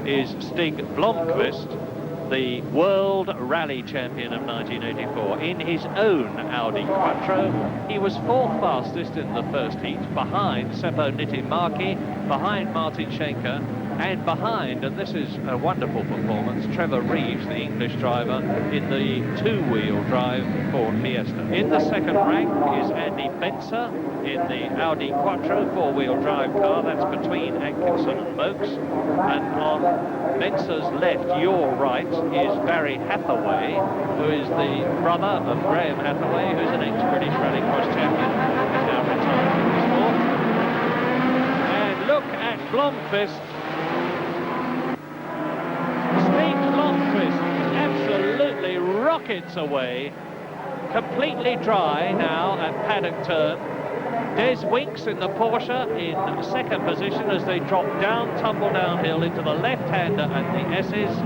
is Stig Blomqvist, the World Rally Champion of 1984, in his own Audi Quattro. He was fourth fastest in the first heat, behind Seppo Niittymaki, behind Martin Schenker, and behind, and this is a wonderful performance, Trevor Reeves, the English driver, in the two-wheel drive Ford Fiesta. In the second rank is Andy Bentza in the Audi Quattro four-wheel drive car. That's between Atkinson and Moakes. And on Bentza's left, your right, is Barry Hathaway, who is the brother of Graham Hathaway, who's an ex-British Rallycross champion and now retired from the sport. And look at Blomqvist. Stig Blomqvist absolutely rockets away, completely dry now at paddock turn. Des Winks in the Porsche in second position as they drop down, tumble downhill into the left-hander and the S's.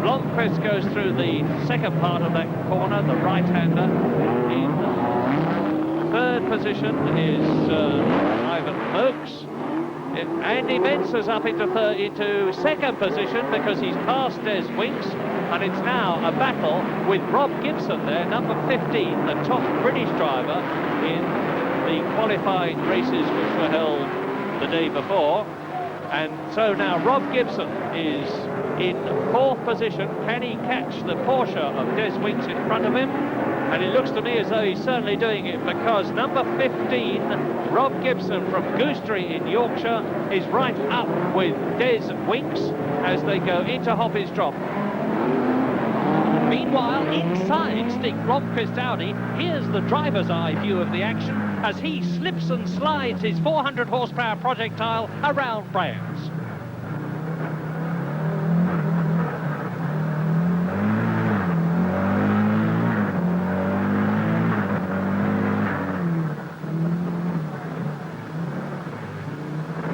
Blomqvist goes through the second part of that corner, the right-hander. In third position is Ivan Moakes. Andy Bentza's up into second position because he's passed Des Winks, and it's now a battle with Rob Gibson there, number 15, the top British driver in the qualifying races which were held the day before. And so now Rob Gibson is in fourth position. Can he catch the Porsche of Des Winks in front of him? And it looks to me as though he's certainly doing it, because number 15, Rob Gibson from Goosetree in Yorkshire, is right up with Des Winks as they go into Hoppy's Drop. Meanwhile, inside Stig Blomqvist Audi, here's the driver's eye view of the action as he slips and slides his 400 horsepower projectile around Brands.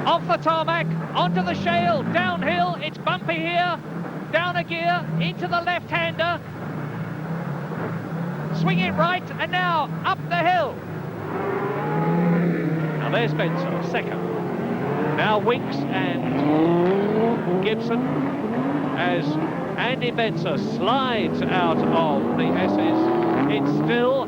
Off the tarmac, onto the shale, downhill, it's bumpy here, down a gear, into the left-hander, swing it right, and now up the hill. Now there's Bentza, second. Now Winks and Gibson as Andy Bentza slides out of the S's. It's still,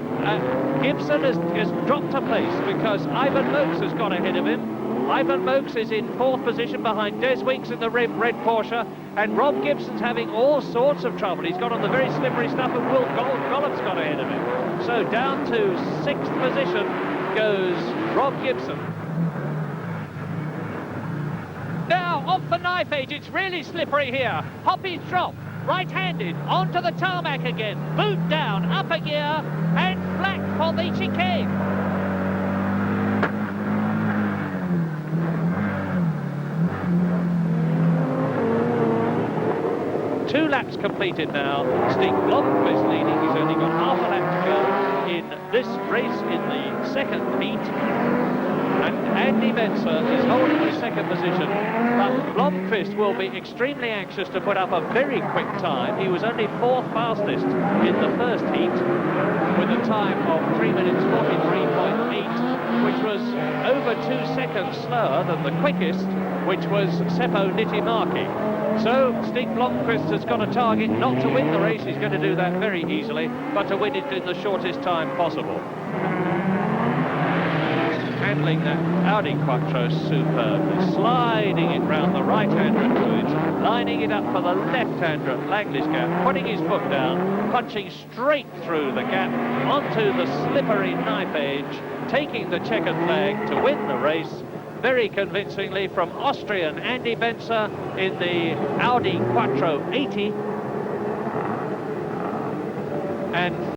Gibson has dropped a place because Ivan Moakes has got ahead of him. Ivan Moakes is in fourth position behind Des Winks in the red Porsche, and Rob Gibson's having all sorts of trouble. He's got on the very slippery stuff, and Will Gollop's got ahead of him. So down to sixth position goes Rob Gibson. Now off the knife edge, it's really slippery here. Hoppy's Drop, right-handed, onto the tarmac again, boot down, up a gear, and flat for the chicane. Two laps completed now. Stig Blomqvist leading. He's only got half a lap to go in this race in the second heat. And Andy Bentza is holding his second position. But Blomqvist will be extremely anxious to put up a very quick time. He was only fourth fastest in the first heat with a time of 3 minutes 43.8, which was over 2 seconds slower than the quickest, which was Seppo Niittymaki. So Stig Blomqvist has got a target not to win the race. He's going to do that very easily, but to win it in the shortest time possible. Handling that Audi Quattro superbly, sliding it round the right-hander at Woods, lining it up for the left-hander at Langley's Gap, putting his foot down, punching straight through the gap onto the slippery knife edge, taking the checkered flag to win the race very convincingly from Austrian Andy Bentza in the Audi Quattro 80. And